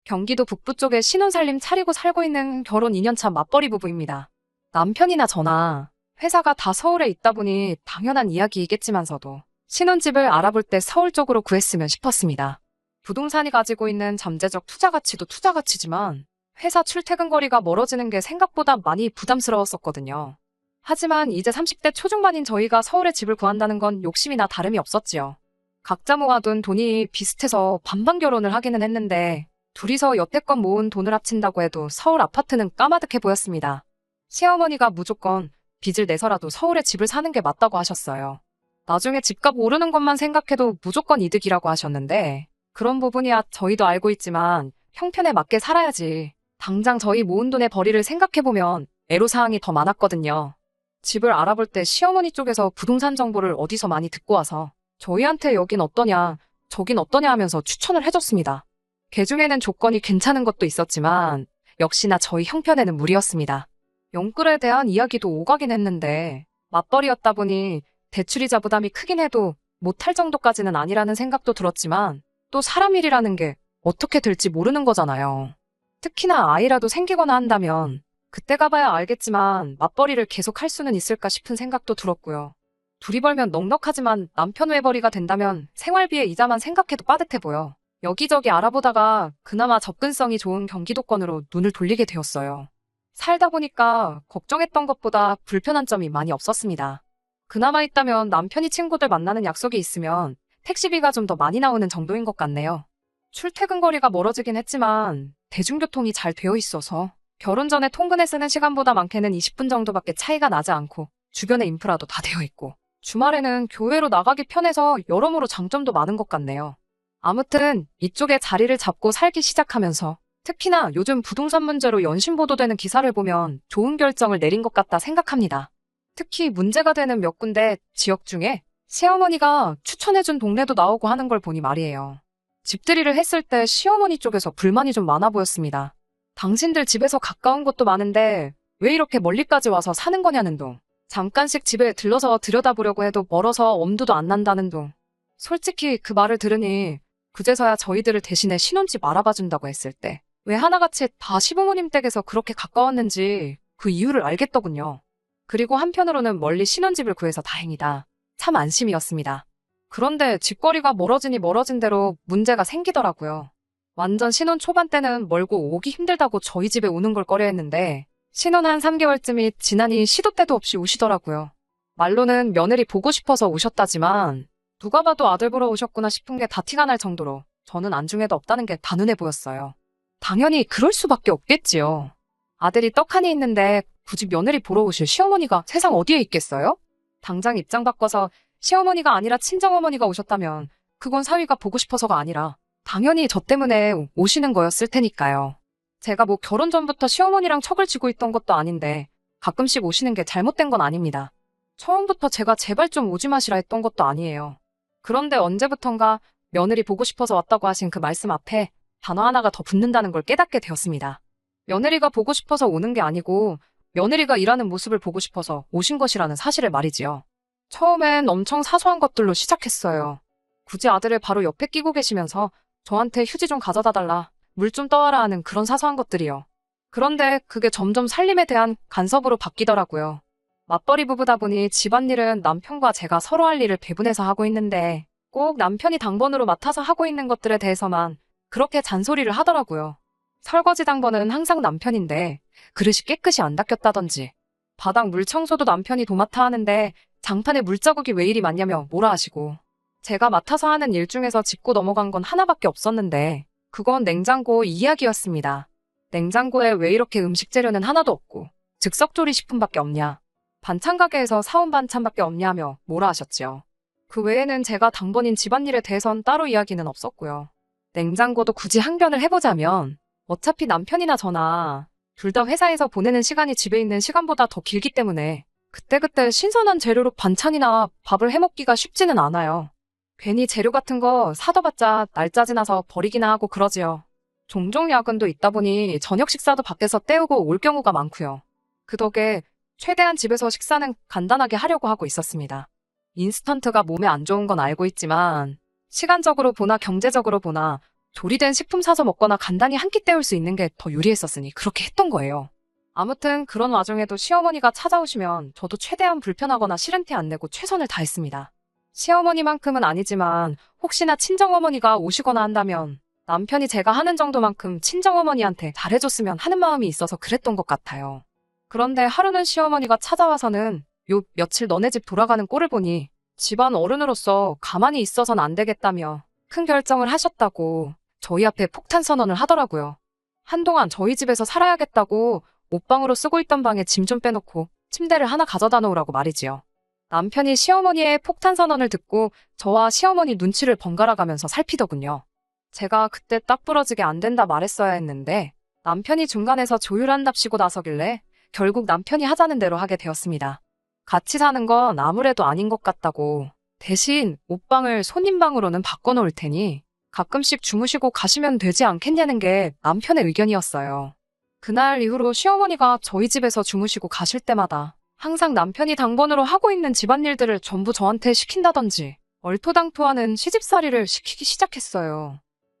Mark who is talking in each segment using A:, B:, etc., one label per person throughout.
A: 경기도 북부 쪽에 신혼살림 차리고 살고 있는 결혼 2년차 맞벌이 부부입니다. 남편이나 저나 회사가 다 서울에 있다 보니 당연한 이야기이겠지만서도 신혼집을 알아볼 때 서울 쪽으로 구했으면 싶었습니다. 부동산이 가지고 있는 잠재적 투자 가치도 투자 가치지만 회사 출퇴근 거리가 멀어지는 게 생각보다 많이 부담스러웠었거든요. 하지만 이제 30대 초중반인 저희가 서울에 집을 구한다는 건 욕심이나 다름이 없었지요. 각자 모아둔 돈이 비슷해서 반반 결혼을 하기는 했는데 둘이서 여태껏 모은 돈을 합친다고 해도 서울 아파트는 까마득해 보였습니다. 시어머니가 무조건 빚을 내서라도 서울에 집을 사는 게 맞다고 하셨어요. 나중에 집값 오르는 것만 생각해도 무조건 이득이라고 하셨는데 그런 부분이야 저희도 알고 있지만 형편에 맞게 살아야지. 당장 저희 모은 돈의 벌이를 생각해보면 애로사항이 더 많았거든요. 집을 알아볼 때 시어머니 쪽에서 부동산 정보를 어디서 많이 듣고 와서 저희한테 여긴 어떠냐, 저긴 어떠냐 하면서 추천을 해줬습니다. 개중에는 조건이 괜찮은 것도 있었지만 역시나 저희 형편에는 무리였습니다. 영끌에 대한 이야기도 오가긴 했는데 맞벌이였다 보니 대출이자 부담이 크긴 해도 못할 정도까지는 아니라는 생각도 들었지만 또 사람 일이라는 게 어떻게 될지 모르는 거잖아요. 특히나 아이라도 생기거나 한다면 그때 가봐야 알겠지만 맞벌이를 계속 할 수는 있을까 싶은 생각도 들었고요. 둘이 벌면 넉넉하지만 남편 외벌이가 된다면 생활비의 이자만 생각해도 빠듯해 보여. 여기저기 알아보다가 그나마 접근성이 좋은 경기도권으로 눈을 돌리게 되었어요. 살다 보니까 걱정했던 것보다 불편한 점이 많이 없었습니다. 그나마 있다면 남편이 친구들 만나는 약속이 있으면 택시비가 좀 더 많이 나오는 정도인 것 같네요. 출퇴근 거리가 멀어지긴 했지만 대중교통이 잘 되어 있어서 결혼 전에 통근에 쓰는 시간보다 많게는 20분 정도밖에 차이가 나지 않고 주변에 인프라도 다 되어 있고 주말에는 교회로 나가기 편해서 여러모로 장점도 많은 것 같네요. 아무튼 이쪽에 자리를 잡고 살기 시작하면서 특히나 요즘 부동산 문제로 연신 보도되는 기사를 보면 좋은 결정을 내린 것 같다 생각합니다. 특히 문제가 되는 몇 군데 지역 중에 시어머니가 추천해준 동네도 나오고 하는 걸 보니 말이에요. 집들이를 했을 때 시어머니 쪽에서 불만이 좀 많아 보였습니다. 당신들 집에서 가까운 곳도 많은데 왜 이렇게 멀리까지 와서 사는 거냐는 둥. 잠깐씩 집에 들러서 들여다보려고 해도 멀어서 엄두도 안 난다는 둥. 솔직히 그 말을 들으니 그제서야 저희들을 대신에 신혼집 알아봐준다고 했을 때 왜 하나같이 다 시부모님 댁에서 그렇게 가까웠는지 그 이유를 알겠더군요. 그리고 한편으로는 멀리 신혼집을 구해서 다행이다. 참 안심이었습니다. 그런데 집거리가 멀어지니 멀어진 대로 문제가 생기더라고요. 완전 신혼 초반 때는 멀고 오기 힘들다고 저희 집에 오는 걸 꺼려했는데 신혼 한 3개월쯤이 지나니 시도 때도 없이 오시더라고요. 말로는 며느리 보고 싶어서 오셨다지만 누가 봐도 아들 보러 오셨구나 싶은 게 다 티가 날 정도로 저는 안중에도 없다는 게 다 눈에 보였어요. 당연히 그럴 수밖에 없겠지요. 아들이 떡하니 있는데 굳이 며느리 보러 오실 시어머니가 세상 어디에 있겠어요? 당장 입장 바꿔서 시어머니가 아니라 친정어머니가 오셨다면 그건 사위가 보고 싶어서가 아니라 당연히 저 때문에 오시는 거였을 테니까요. 제가 뭐 결혼 전부터 시어머니랑 척을 지고 있던 것도 아닌데 가끔씩 오시는 게 잘못된 건 아닙니다. 처음부터 제가 제발 좀 오지 마시라 했던 것도 아니에요. 그런데 언제부턴가 며느리 보고 싶어서 왔다고 하신 그 말씀 앞에 단어 하나가 더 붙는다는 걸 깨닫게 되었습니다. 며느리가 보고 싶어서 오는 게 아니고 며느리가 일하는 모습을 보고 싶어서 오신 것이라는 사실을 말이지요. 처음엔 엄청 사소한 것들로 시작했어요. 굳이 아들을 바로 옆에 끼고 계시면서 저한테 휴지 좀 가져다 달라, 물 좀 떠와라 하는 그런 사소한 것들이요. 그런데 그게 점점 살림에 대한 간섭으로 바뀌더라고요. 맞벌이 부부다 보니 집안일은 남편과 제가 서로 할 일을 배분해서 하고 있는데 꼭 남편이 당번으로 맡아서 하고 있는 것들에 대해서만 그렇게 잔소리를 하더라고요. 설거지 당번은 항상 남편인데 그릇이 깨끗이 안 닦였다든지 바닥 물 청소도 남편이 도맡아 하는데 장판에 물자국이 왜 이리 많냐며 뭐라 하시고 제가 맡아서 하는 일 중에서 짚고 넘어간 건 하나밖에 없었는데 그건 냉장고 이야기였습니다. 냉장고에 왜 이렇게 음식 재료는 하나도 없고 즉석조리식품밖에 없냐, 반찬 가게에서 사온 반찬밖에 없냐며 뭐라 하셨지요. 그 외에는 제가 당번인 집안일에 대해선 따로 이야기는 없었고요. 냉장고도 굳이 항변을 해보자면 어차피 남편이나 저나 둘 다 회사에서 보내는 시간이 집에 있는 시간보다 더 길기 때문에 그때그때 신선한 재료로 반찬이나 밥을 해먹기가 쉽지는 않아요. 괜히 재료 같은 거 사둬봤자 날짜 지나서 버리기나 하고 그러지요. 종종 야근도 있다 보니 저녁 식사도 밖에서 때우고 올 경우가 많고요. 그 덕에 최대한 집에서 식사는 간단하게 하려고 하고 있었습니다. 인스턴트가 몸에 안 좋은 건 알고 있지만 시간적으로 보나 경제적으로 보나 조리된 식품 사서 먹거나 간단히 한 끼 때울 수 있는 게 더 유리했었으니 그렇게 했던 거예요. 아무튼 그런 와중에도 시어머니가 찾아오시면 저도 최대한 불편하거나 싫은 티 안 내고 최선을 다했습니다. 시어머니만큼은 아니지만 혹시나 친정어머니가 오시거나 한다면 남편이 제가 하는 정도만큼 친정어머니한테 잘해줬으면 하는 마음이 있어서 그랬던 것 같아요. 그런데 하루는 시어머니가 찾아와서는 요 며칠 너네 집 돌아가는 꼴을 보니 집안 어른으로서 가만히 있어선 안 되겠다며 큰 결정을 하셨다고 저희 앞에 폭탄 선언을 하더라고요. 한동안 저희 집에서 살아야겠다고 옷방으로 쓰고 있던 방에 짐 좀 빼놓고 침대를 하나 가져다 놓으라고 말이지요. 남편이 시어머니의 폭탄 선언을 듣고 저와 시어머니 눈치를 번갈아 가면서 살피더군요. 제가 그때 딱 부러지게 안 된다 말했어야 했는데 남편이 중간에서 조율한답시고 나서길래 결국 남편이 하자는 대로 하게 되었습니다. 같이 사는 건 아무래도 아닌 것 같다고 대신 옷방을 손님방으로는 바꿔놓을 테니 가끔씩 주무시고 가시면 되지 않겠냐는 게 남편의 의견이었어요. 그날 이후로 시어머니가 저희 집에서 주무시고 가실 때마다 항상 남편이 당번으로 하고 있는 집안일들을 전부 저한테 시킨다든지 얼토당토하는 시집살이를 시키기 시작했어요.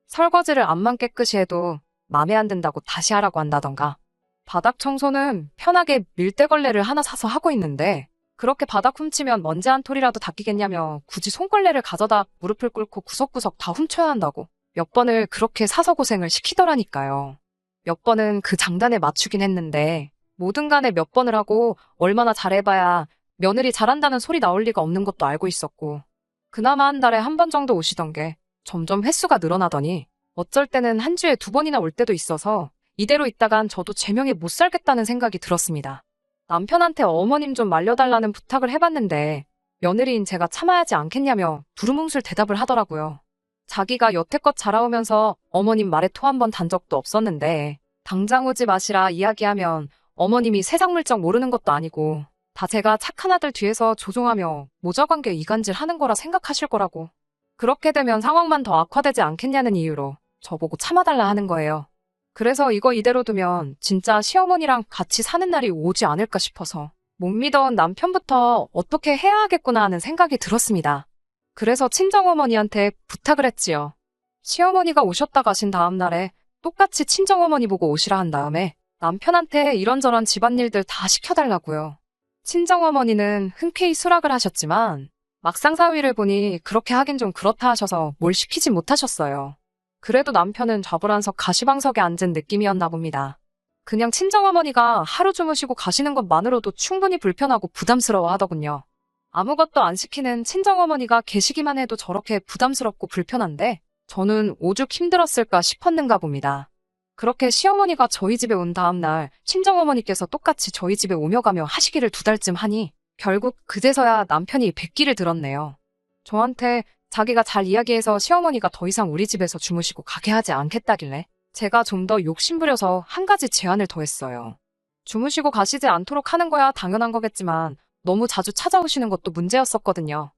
A: 설거지를 암만 깨끗이 해도 맘에 안 든다고 다시 하라고 한다던가 바닥 청소는 편하게 밀대걸레를 하나 사서 하고 있는데 그렇게 바닥 훔치면 먼지 한 톨이라도 닦이겠냐며 굳이 손걸레를 가져다 무릎을 꿇고 구석구석 다 훔쳐야 한다고 몇 번을 그렇게 사서 고생을 시키더라니까요. 몇 번은 그 장단에 맞추긴 했는데 뭐든 간에 몇 번을 하고 얼마나 잘해봐야 며느리 잘한다는 소리 나올 리가 없는 것도 알고 있었고 그나마 한 달에 한 번 정도 오시던 게 점점 횟수가 늘어나더니 어쩔 때는 한 주에 2번이나 올 때도 있어서 이대로 있다간 저도 제명에 못 살겠다는 생각이 들었습니다. 남편한테 어머님 좀 말려달라는 부탁을 해봤는데 며느리인 제가 참아야지 않겠냐며 두루뭉술 대답을 하더라고요. 자기가 여태껏 자라오면서 어머님 말에 토 한 번 단 적도 없었는데 당장 오지 마시라 이야기하면 어머님이 세상 물정 모르는 것도 아니고 다 제가 착한 아들 뒤에서 조종하며 모자관계 이간질 하는 거라 생각하실 거라고. 그렇게 되면 상황만 더 악화되지 않겠냐는 이유로 저보고 참아달라 하는 거예요. 그래서 이거 이대로 두면 진짜 시어머니랑 같이 사는 날이 오지 않을까 싶어서 못 믿어온 남편부터 어떻게 해야 하겠구나 하는 생각이 들었습니다. 그래서 친정어머니한테 부탁을 했지요. 시어머니가 오셨다 가신 다음 날에 똑같이 친정어머니 보고 오시라 한 다음에 남편한테 이런저런 집안일들 다 시켜달라고요. 친정어머니는 흔쾌히 수락을 하셨지만 막상 사위를 보니 그렇게 하긴 좀 그렇다 하셔서 뭘 시키지 못하셨어요. 그래도 남편은 좌불안석 가시방석에 앉은 느낌이었나 봅니다. 그냥 친정어머니가 하루 주무시고 가시는 것만으로도 충분히 불편하고 부담스러워 하더군요. 아무것도 안 시키는 친정어머니가 계시기만 해도 저렇게 부담스럽고 불편한데 저는 오죽 힘들었을까 싶었는가 봅니다. 그렇게 시어머니가 저희 집에 온 다음 날 친정어머니께서 똑같이 저희 집에 오며 가며 하시기를 2달쯤 하니 결국 그제서야 남편이 백기를 들었네요. 저한테 자기가 잘 이야기해서 시어머니가 더 이상 우리 집에서 주무시고 가게 하지 않겠다길래 제가 좀 더 욕심부려서 한 가지 제안을 더했어요. 주무시고 가시지 않도록 하는 거야 당연한 거겠지만 너무 자주 찾아오시는 것도 문제였었거든요.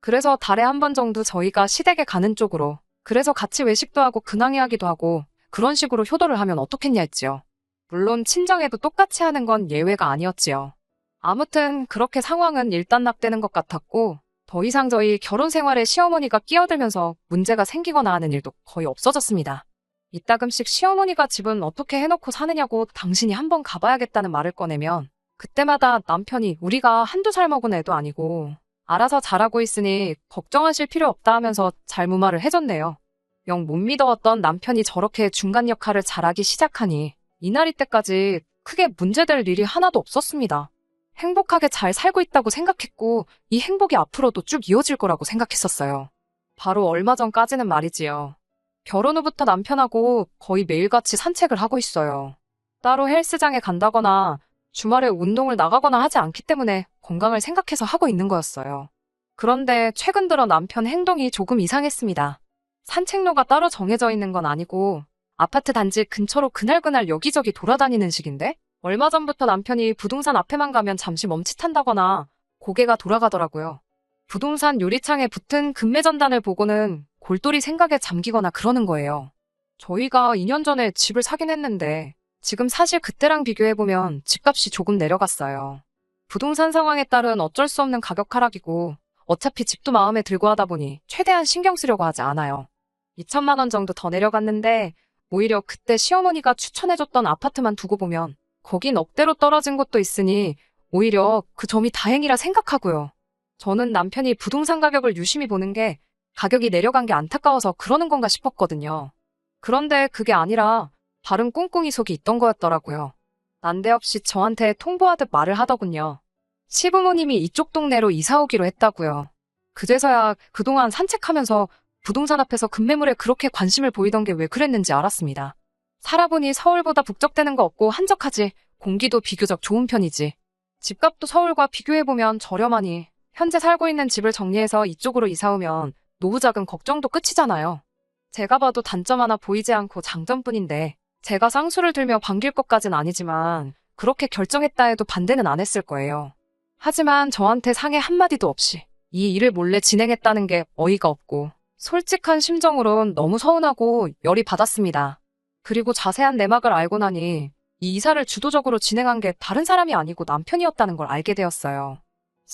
A: 그래서 달에 한 번 정도 저희가 시댁에 가는 쪽으로 그래서 같이 외식도 하고 근황이야기도 하고 그런 식으로 효도를 하면 어떻겠냐 했지요. 물론 친정에도 똑같이 하는 건 예외가 아니었지요. 아무튼 그렇게 상황은 일단락되는 것 같았고 더 이상 저희 결혼 생활에 시어머니가 끼어들면서 문제가 생기거나 하는 일도 거의 없어졌습니다. 이따금씩 시어머니가 집은 어떻게 해놓고 사느냐고 당신이 한번 가봐야겠다는 말을 꺼내면 그때마다 남편이 우리가 한두 살 먹은 애도 아니고 알아서 잘하고 있으니 걱정하실 필요 없다 하면서 잘 무마를 해줬네요. 영 못 믿어왔던 남편이 저렇게 중간 역할을 잘하기 시작하니 이날 이때까지 크게 문제될 일이 하나도 없었습니다. 행복하게 잘 살고 있다고 생각했고 이 행복이 앞으로도 쭉 이어질 거라고 생각했었어요. 바로 얼마 전까지는 말이지요. 결혼 후부터 남편하고 거의 매일같이 산책을 하고 있어요. 따로 헬스장에 간다거나 주말에 운동을 나가거나 하지 않기 때문에 건강을 생각해서 하고 있는 거였어요. 그런데 최근 들어 남편 행동이 조금 이상했습니다. 산책로가 따로 정해져 있는 건 아니고 아파트 단지 근처로 그날그날 여기저기 돌아다니는 식인데 얼마 전부터 남편이 부동산 앞에만 가면 잠시 멈칫한다거나 고개가 돌아가더라고요. 부동산 유리창에 붙은 금매전단을 보고는 골똘히 생각에 잠기거나 그러는 거예요. 저희가 2년 전에 집을 사긴 했는데 지금 사실 그때랑 비교해보면 집값이 조금 내려갔어요. 부동산 상황에 따른 어쩔 수 없는 가격 하락이고 어차피 집도 마음에 들고 하다 보니 최대한 신경 쓰려고 하지 않아요. 2천만 원 정도 더 내려갔는데 오히려 그때 시어머니가 추천해줬던 아파트만 두고 보면 거긴 억대로 떨어진 곳도 있으니 오히려 그 점이 다행이라 생각하고요. 저는 남편이 부동산 가격을 유심히 보는 게 가격이 내려간 게 안타까워서 그러는 건가 싶었거든요. 그런데 그게 아니라 다른 꿍꿍이 속이 있던 거였더라고요. 난데없이 저한테 통보하듯 말을 하더군요. 시부모님이 이쪽 동네로 이사 오기로 했다고요. 그제서야 그동안 산책하면서 부동산 앞에서 급매물에 그렇게 관심을 보이던 게 왜 그랬는지 알았습니다. 살아보니 서울보다 북적대는 거 없고 한적하지, 공기도 비교적 좋은 편이지. 집값도 서울과 비교해보면 저렴하니 현재 살고 있는 집을 정리해서 이쪽으로 이사 오면 노후자금 걱정도 끝이잖아요. 제가 봐도 단점 하나 보이지 않고 장점뿐인데 제가 쌍수를 들며 반길 것까진 아니지만 그렇게 결정했다 해도 반대는 안 했을 거예요. 하지만 저한테 상의 한마디도 없이 이 일을 몰래 진행했다는 게 어이가 없고 솔직한 심정으론 너무 서운하고 열이 받았습니다. 그리고 자세한 내막을 알고 나니 이 이사를 주도적으로 진행한 게 다른 사람이 아니고 남편이었다는 걸 알게 되었어요.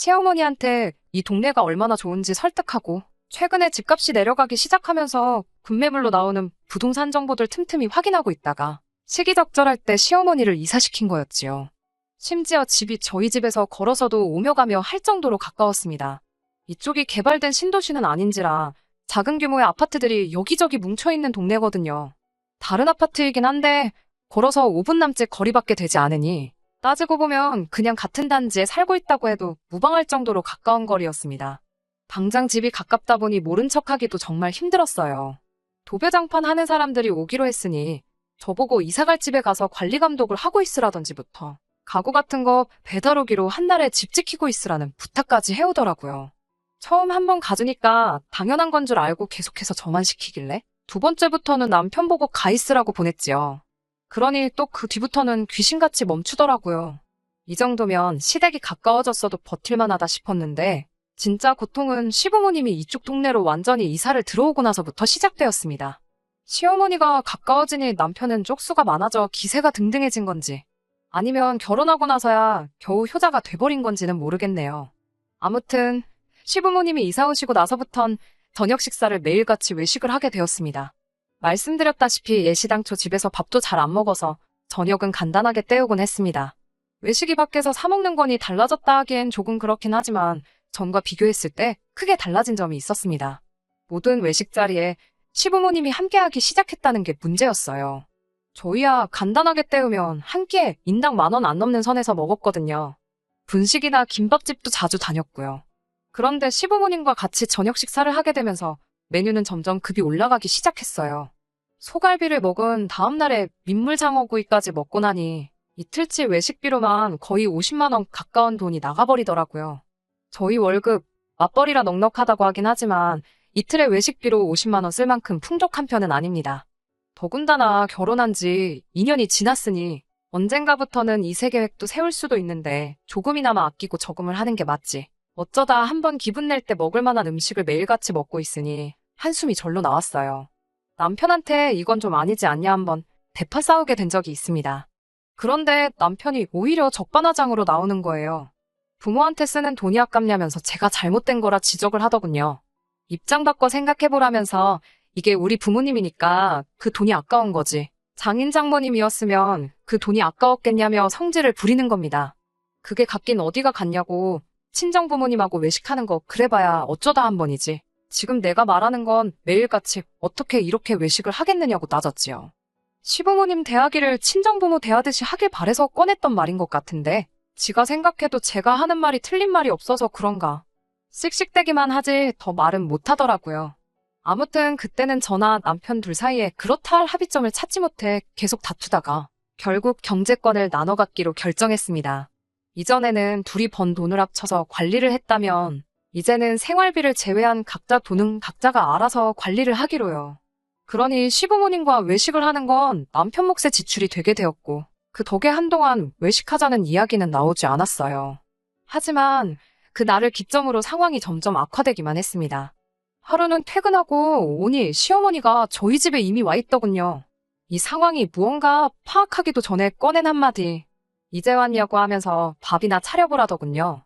A: 시어머니한테 이 동네가 얼마나 좋은지 설득하고 최근에 집값이 내려가기 시작하면서 급매물로 나오는 부동산 정보들 틈틈이 확인하고 있다가 시기적절할 때 시어머니를 이사시킨 거였지요. 심지어 집이 저희 집에서 걸어서도 오며 가며 할 정도로 가까웠습니다. 이쪽이 개발된 신도시는 아닌지라 작은 규모의 아파트들이 여기저기 뭉쳐있는 동네거든요. 다른 아파트이긴 한데 걸어서 5분 남짓 거리밖에 되지 않으니 따지고 보면 그냥 같은 단지에 살고 있다고 해도 무방할 정도로 가까운 거리였습니다. 당장 집이 가깝다 보니 모른 척하기도 정말 힘들었어요. 도배장판 하는 사람들이 오기로 했으니 저보고 이사갈 집에 가서 관리 감독을 하고 있으라던지부터 가구 같은 거 배달 오기로 한 달에 집 지키고 있으라는 부탁까지 해오더라고요. 처음 한번 가주니까 당연한 건 줄 알고 계속해서 저만 시키길래 두 번째부터는 남편 보고 가 있으라고 보냈지요. 그러니 또 그 뒤부터는 귀신같이 멈추더라고요. 이 정도면 시댁이 가까워졌어도 버틸만하다 싶었는데 진짜 고통은 시부모님이 이쪽 동네로 완전히 이사를 들어오고 나서부터 시작되었습니다. 시어머니가 가까워지니 남편은 쪽수가 많아져 기세가 등등해진 건지 아니면 결혼하고 나서야 겨우 효자가 돼버린 건지는 모르겠네요. 아무튼 시부모님이 이사 오시고 나서부턴 저녁 식사를 매일같이 외식을 하게 되었습니다. 말씀드렸다시피 예시당초 집에서 밥도 잘 안 먹어서 저녁은 간단하게 때우곤 했습니다. 외식이 밖에서 사 먹는 거니 달라졌다 하기엔 조금 그렇긴 하지만 전과 비교했을 때 크게 달라진 점이 있었습니다. 모든 외식 자리에 시부모님이 함께하기 시작했다는 게 문제였어요. 저희야 간단하게 때우면 한 끼에 인당 10,000원 안 넘는 선에서 먹었거든요. 분식이나 김밥집도 자주 다녔고요. 그런데 시부모님과 같이 저녁 식사를 하게 되면서 메뉴는 점점 급이 올라가기 시작했어요. 소갈비를 먹은 다음 날에 민물장어구이까지 먹고 나니 이틀치 외식비로만 거의 50만 원 가까운 돈이 나가버리더라고요. 저희 월급 맞벌이라 넉넉하다고 하긴 하지만 이틀의 외식비로 50만 원 쓸 만큼 풍족한 편은 아닙니다. 더군다나 결혼한 지 2년이 지났으니 언젠가부터는 이세 계획도 세울 수도 있는데 조금이나마 아끼고 저금을 하는 게 맞지. 어쩌다 한번 기분 낼 때 먹을 만한 음식을 매일같이 먹고 있으니 한숨이 절로 나왔어요. 남편한테 이건 좀 아니지 않냐 한번 대파 싸우게 된 적이 있습니다. 그런데 남편이 오히려 적반하장으로 나오는 거예요. 부모한테 쓰는 돈이 아깝냐면서 제가 잘못된 거라 지적을 하더군요. 입장 바꿔 생각해보라면서 이게 우리 부모님이니까 그 돈이 아까운 거지. 장인 장모님이었으면 그 돈이 아까웠겠냐며 성질을 부리는 겁니다. 그게 갚긴 어디가 갔냐고 친정 부모님하고 외식하는 거 그래봐야 어쩌다 한 번이지. 지금 내가 말하는 건 매일같이 어떻게 이렇게 외식을 하겠느냐고 따졌지요. 시부모님 대하기를 친정부모 대하듯이 하길 바래서 꺼냈던 말인 것 같은데 지가 생각해도 제가 하는 말이 틀린 말이 없어서 그런가. 씩씩대기만 하지 더 말은 못하더라고요. 아무튼 그때는 저나 남편 둘 사이에 그렇다 할 합의점을 찾지 못해 계속 다투다가 결국 경제권을 나눠 갖기로 결정했습니다. 이전에는 둘이 번 돈을 합쳐서 관리를 했다면 이제는 생활비를 제외한 각자 돈은 각자가 알아서 관리를 하기로요. 그러니 시부모님과 외식을 하는 건 남편 몫의 지출이 되게 되었고 그 덕에 한동안 외식하자는 이야기는 나오지 않았어요. 하지만 그 날을 기점으로 상황이 점점 악화되기만 했습니다. 하루는 퇴근하고 오니 시어머니가 저희 집에 이미 와 있더군요. 이 상황이 무언가 파악하기도 전에 꺼낸 한마디. 이제 왔냐고 하면서 밥이나 차려보라더군요.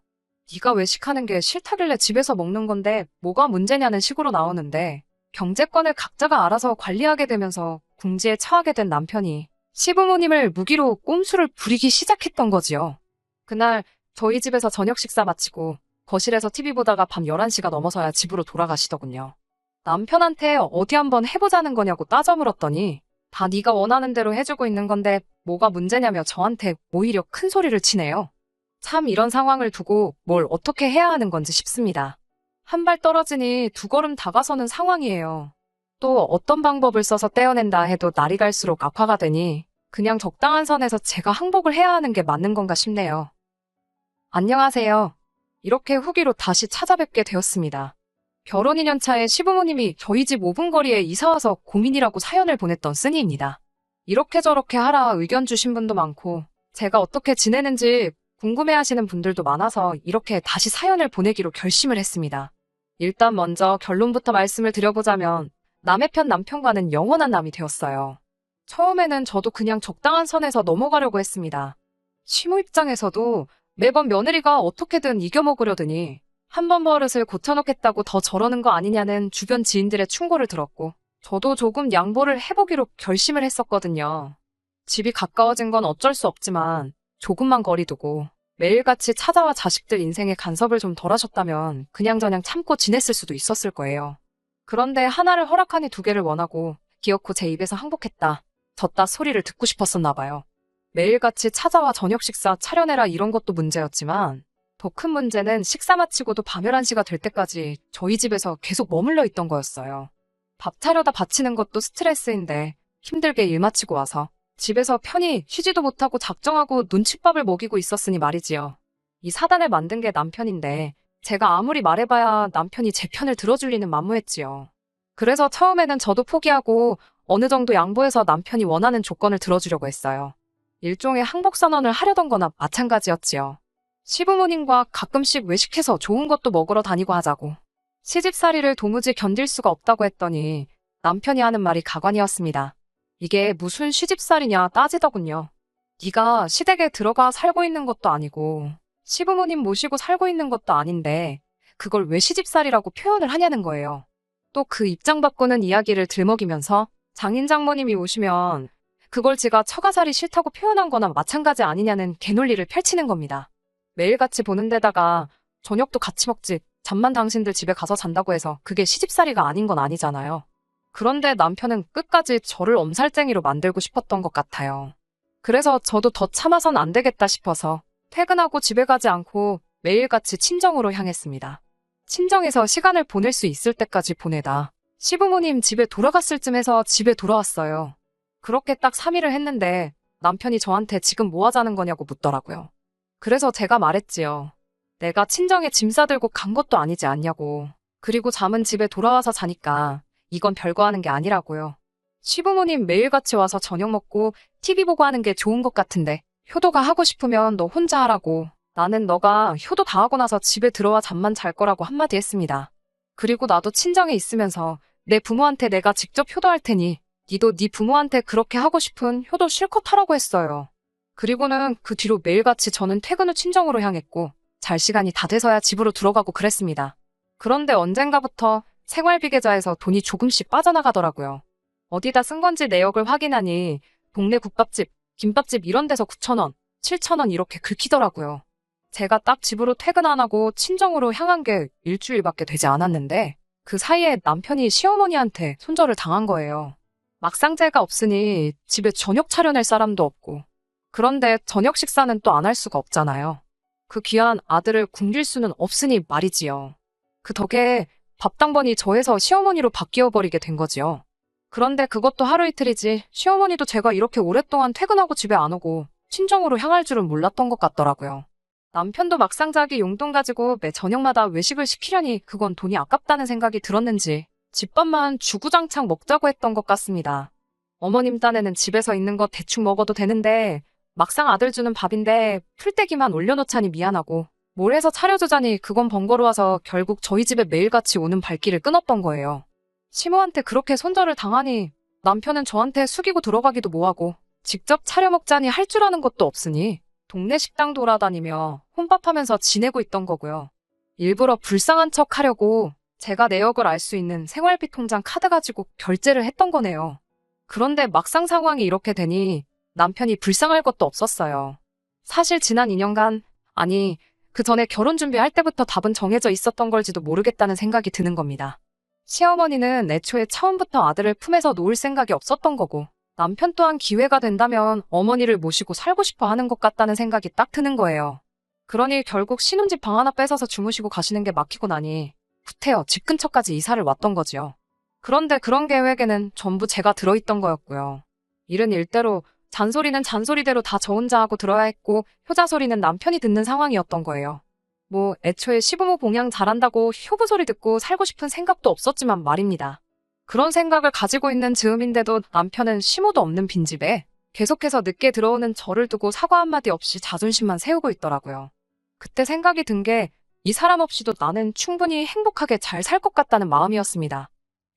A: 네가 외식하는 게 싫다길래 집에서 먹는 건데 뭐가 문제냐는 식으로 나오는데 경제권을 각자가 알아서 관리하게 되면서 궁지에 처하게 된 남편이 시부모님을 무기로 꼼수를 부리기 시작했던 거지요. 그날 저희 집에서 저녁 식사 마치고 거실에서 TV 보다가 밤 11시가 넘어서야 집으로 돌아가시더군요. 남편한테 어디 한번 해보자는 거냐고 따져 물었더니 다 네가 원하는 대로 해주고 있는 건데 뭐가 문제냐며 저한테 오히려 큰 소리를 치네요. 참 이런 상황을 두고 뭘 어떻게 해야 하는 건지 싶습니다. 한 발 떨어지니 두 걸음 다가서는 상황이에요. 또 어떤 방법을 써서 떼어낸다 해도 날이 갈수록 악화가 되니 그냥 적당한 선에서 제가 항복을 해야 하는 게 맞는 건가 싶네요. 안녕하세요. 이렇게 후기로 다시 찾아뵙게 되었습니다. 결혼 2년 차에 시부모님이 저희 집 5분 거리에 이사와서 고민이라고 사연을 보냈던 쓰니입니다. 이렇게 저렇게 하라 의견 주신 분도 많고 제가 어떻게 지내는지 궁금해하시는 분들도 많아서 이렇게 다시 사연을 보내기로 결심을 했습니다. 일단 먼저 결론부터 말씀을 드려보자면 남의 편 남편과는 영원한 남이 되었어요. 처음에는 저도 그냥 적당한 선에서 넘어가려고 했습니다. 시모 입장에서도 매번 며느리가 어떻게든 이겨먹으려더니 한 번 버릇을 고쳐놓겠다고 더 저러는 거 아니냐는 주변 지인들의 충고를 들었고 저도 조금 양보를 해보기로 결심을 했었거든요. 집이 가까워진 건 어쩔 수 없지만 조금만 거리 두고 매일같이 찾아와 자식들 인생에 간섭을 좀 덜 하셨다면 그냥저냥 참고 지냈을 수도 있었을 거예요. 그런데 하나를 허락하니 두 개를 원하고 기어코 제 입에서 항복했다, 졌다 소리를 듣고 싶었었나 봐요. 매일같이 찾아와 저녁 식사 차려내라 이런 것도 문제였지만 더 큰 문제는 식사 마치고도 밤 11시가 될 때까지 저희 집에서 계속 머물러 있던 거였어요. 밥 차려다 바치는 것도 스트레스인데 힘들게 일 마치고 와서 집에서 편히 쉬지도 못하고 작정하고 눈칫밥을 먹이고 있었으니 말이지요. 이 사단을 만든 게 남편인데 제가 아무리 말해봐야 남편이 제 편을 들어줄 리는 만무했지요. 그래서 처음에는 저도 포기하고 어느 정도 양보해서 남편이 원하는 조건을 들어주려고 했어요. 일종의 항복선언을 하려던 거나 마찬가지였지요. 시부모님과 가끔씩 외식해서 좋은 것도 먹으러 다니고 하자고. 시집살이를 도무지 견딜 수가 없다고 했더니 남편이 하는 말이 가관이었습니다. 이게 무슨 시집살이냐 따지더군요. 네가 시댁에 들어가 살고 있는 것도 아니고 시부모님 모시고 살고 있는 것도 아닌데 그걸 왜 시집살이라고 표현을 하냐는 거예요. 또 그 입장 바꾸는 이야기를 들먹이면서 장인 장모님이 오시면 그걸 제가 처가살이 싫다고 표현한 거나 마찬가지 아니냐는 개논리를 펼치는 겁니다. 매일같이 보는 데다가 저녁도 같이 먹지, 잠만 당신들 집에 가서 잔다고 해서 그게 시집살이가 아닌 건 아니잖아요. 그런데 남편은 끝까지 저를 엄살쟁이로 만들고 싶었던 것 같아요. 그래서 저도 더 참아선 안 되겠다 싶어서 퇴근하고 집에 가지 않고 매일같이 친정으로 향했습니다. 친정에서 시간을 보낼 수 있을 때까지 보내다 시부모님 집에 돌아갔을 쯤에서 집에 돌아왔어요. 그렇게 딱 3일을 했는데 남편이 저한테 지금 뭐 하자는 거냐고 묻더라고요. 그래서 제가 말했지요. 내가 친정에 짐 싸들고 간 것도 아니지 않냐고. 그리고 잠은 집에 돌아와서 자니까 이건 별거 하는 게 아니라고요. 시부모님 매일같이 와서 저녁 먹고 TV 보고 하는 게 좋은 것 같은데 효도가 하고 싶으면 너 혼자 하라고. 나는 너가 효도 다 하고 나서 집에 들어와 잠만 잘 거라고 한마디 했습니다. 그리고 나도 친정에 있으면서 내 부모한테 내가 직접 효도할 테니 니도 네 부모한테 그렇게 하고 싶은 효도 실컷 하라고 했어요. 그리고는 그 뒤로 매일같이 저는 퇴근 후 친정으로 향했고 잘 시간이 다 돼서야 집으로 들어가고 그랬습니다. 그런데 언젠가부터 생활비 계좌에서 돈이 조금씩 빠져나가더라고요. 어디다 쓴 건지 내역을 확인하니 동네 국밥집, 김밥집 이런 데서 9,000원, 7,000원 이렇게 긁히더라고요. 제가 딱 집으로 퇴근 안 하고 친정으로 향한 게 일주일밖에 되지 않았는데 그 사이에 남편이 시어머니한테 손절을 당한 거예요. 막상제가 없으니 집에 저녁 차려낼 사람도 없고 그런데 저녁 식사는 또 안 할 수가 없잖아요. 그 귀한 아들을 굶길 수는 없으니 말이지요. 그 덕에 밥당번이 저에서 시어머니로 바뀌어버리게 된 거지요. 그런데 그것도 하루 이틀이지 시어머니도 제가 이렇게 오랫동안 퇴근하고 집에 안 오고 친정으로 향할 줄은 몰랐던 것 같더라고요. 남편도 막상 자기 용돈 가지고 매 저녁마다 외식을 시키려니 그건 돈이 아깝다는 생각이 들었는지 집밥만 주구장창 먹자고 했던 것 같습니다. 어머님 딴에는 집에서 있는 거 대충 먹어도 되는데 막상 아들 주는 밥인데 풀떼기만 올려놓자니 미안하고 뭘 해서 차려주자니 그건 번거로워서 결국 저희 집에 매일같이 오는 발길을 끊었던 거예요. 시모한테 그렇게 손절을 당하니 남편은 저한테 숙이고 들어가기도 뭐하고 직접 차려 먹자니 할 줄 아는 것도 없으니 동네 식당 돌아다니며 혼밥하면서 지내고 있던 거고요. 일부러 불쌍한 척 하려고 제가 내역을 알 수 있는 생활비 통장 카드 가지고 결제를 했던 거네요. 그런데 막상 상황이 이렇게 되니 남편이 불쌍할 것도 없었어요. 사실 지난 2년간, 아니, 그 전에 결혼 준비할 때부터 답은 정해져 있었던 걸지도 모르겠다는 생각이 드는 겁니다. 시어머니는 애초에 처음부터 아들을 품에서 놓을 생각이 없었던 거고, 남편 또한 기회가 된다면 어머니를 모시고 살고 싶어 하는 것 같다는 생각이 딱 드는 거예요. 그러니 결국 신혼집 방 하나 뺏어서 주무시고 가시는 게 막히고 나니 구태여 집 근처까지 이사를 왔던 거지요. 그런데 그런 계획에는 전부 제가 들어있던 거였고요. 일은 일대로, 잔소리는 잔소리대로 다 저 혼자 하고 들어야 했고 효자소리는 남편이 듣는 상황이었던 거예요. 뭐 애초에 시부모 봉양 잘한다고 효부 소리 듣고 살고 싶은 생각도 없었지만 말입니다. 그런 생각을 가지고 있는 즈음인데도 남편은 시모도 없는 빈집에 계속해서 늦게 들어오는 저를 두고 사과 한마디 없이 자존심만 세우고 있더라고요. 그때 생각이 든 게 이 사람 없이도 나는 충분히 행복하게 잘 살 것 같다는 마음이었습니다.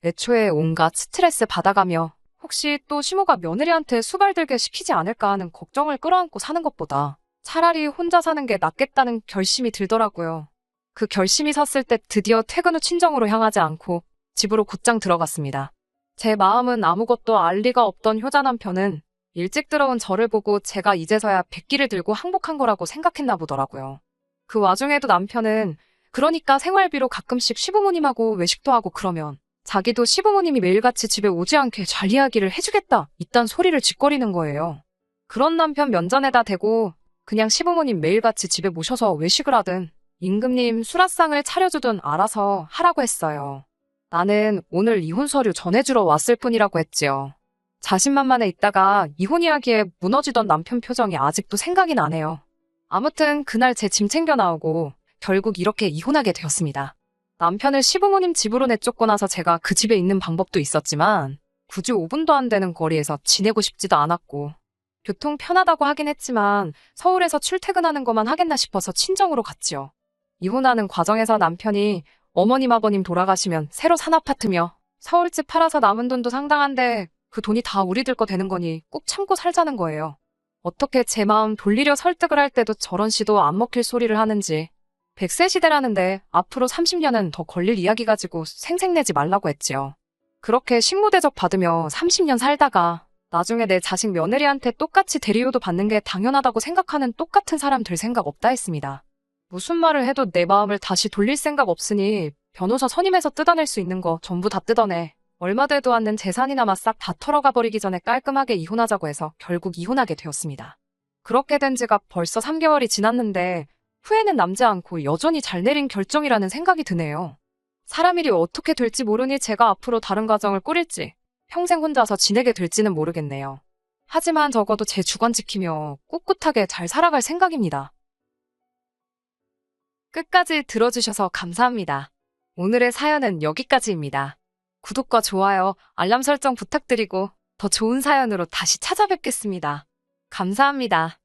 A: 애초에 온갖 스트레스 받아가며 혹시 또 시모가 며느리한테 수발들게 시키지 않을까 하는 걱정을 끌어안고 사는 것보다 차라리 혼자 사는 게 낫겠다는 결심이 들더라고요. 그 결심이 섰을 때 드디어 퇴근 후 친정으로 향하지 않고 집으로 곧장 들어갔습니다. 제 마음은 아무것도 알 리가 없던 효자 남편은 일찍 들어온 저를 보고 제가 이제서야 백기를 들고 항복한 거라고 생각했나 보더라고요. 그 와중에도 남편은 그러니까 생활비로 가끔씩 시부모님하고 외식도 하고 그러면 자기도 시부모님이 매일같이 집에 오지 않게 잘 이야기를 해주겠다 이딴 소리를 짓거리는 거예요. 그런 남편 면전에다 대고 그냥 시부모님 매일같이 집에 모셔서 외식을 하든 임금님 수라상을 차려주든 알아서 하라고 했어요. 나는 오늘 이혼 서류 전해주러 왔을 뿐이라고 했지요. 자신만만해 있다가 이혼 이야기에 무너지던 남편 표정이 아직도 생각이 나네요. 아무튼 그날 제 짐 챙겨 나오고 결국 이렇게 이혼하게 되었습니다. 남편을 시부모님 집으로 내쫓고 나서 제가 그 집에 있는 방법도 있었지만 굳이 5분도 안 되는 거리에서 지내고 싶지도 않았고 교통 편하다고 하긴 했지만 서울에서 출퇴근하는 것만 하겠나 싶어서 친정으로 갔지요. 이혼하는 과정에서 남편이 어머님 아버님 돌아가시면 새로 산 아파트며 서울집 팔아서 남은 돈도 상당한데 그 돈이 다 우리들 거 되는 거니 꼭 참고 살자는 거예요. 어떻게 제 마음 돌리려 설득을 할 때도 저런 시도 안 먹힐 소리를 하는지. 100세 시대라는데 앞으로 30년은 더 걸릴 이야기 가지고 생색내지 말라고 했지요. 그렇게 식모대접 받으며 30년 살다가 나중에 내 자식 며느리한테 똑같이 대리효도 받는 게 당연하다고 생각하는 똑같은 사람 될 생각 없다 했습니다. 무슨 말을 해도 내 마음을 다시 돌릴 생각 없으니 변호사 선임해서 뜯어낼 수 있는 거 전부 다 뜯어내. 얼마 되도 않는 재산이나마 싹 다 털어가 버리기 전에 깔끔하게 이혼하자고 해서 결국 이혼하게 되었습니다. 그렇게 된 지가 벌써 3개월이 지났는데 후회는 남지 않고 여전히 잘 내린 결정이라는 생각이 드네요. 사람 일이 어떻게 될지 모르니 제가 앞으로 다른 가정을 꾸릴지 평생 혼자서 지내게 될지는 모르겠네요. 하지만 적어도 제 주관 지키며 꿋꿋하게 잘 살아갈 생각입니다. 끝까지 들어주셔서 감사합니다. 오늘의 사연은 여기까지입니다. 구독과 좋아요, 알람 설정 부탁드리고 더 좋은 사연으로 다시 찾아뵙겠습니다. 감사합니다.